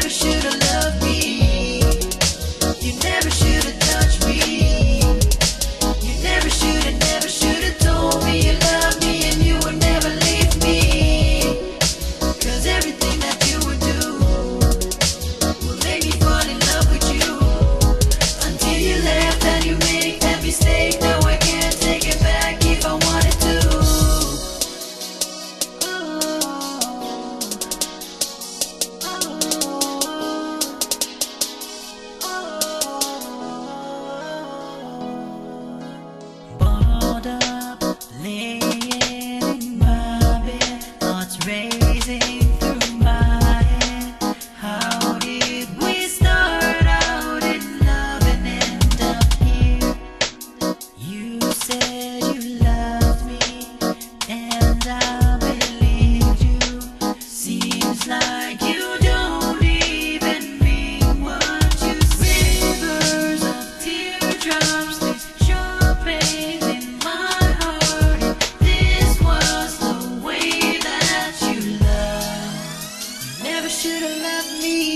never should have loved me. You never should have touched me. You never should have told me you loved me and you would never leave me. 'Cause everything that you would do will make me fall in love with you. Until you left and you made that mistake. Now I can't take it back if I wanted to. Balled up, laying in my bed, thoughts racing through my head. How did we start out in love and end up here? You said you loved me, and I believed you. Seems like you don't even mean what you say. Rivers of teardrops, these sharp pains in my heart. This was the way that you loved. You never should have left me.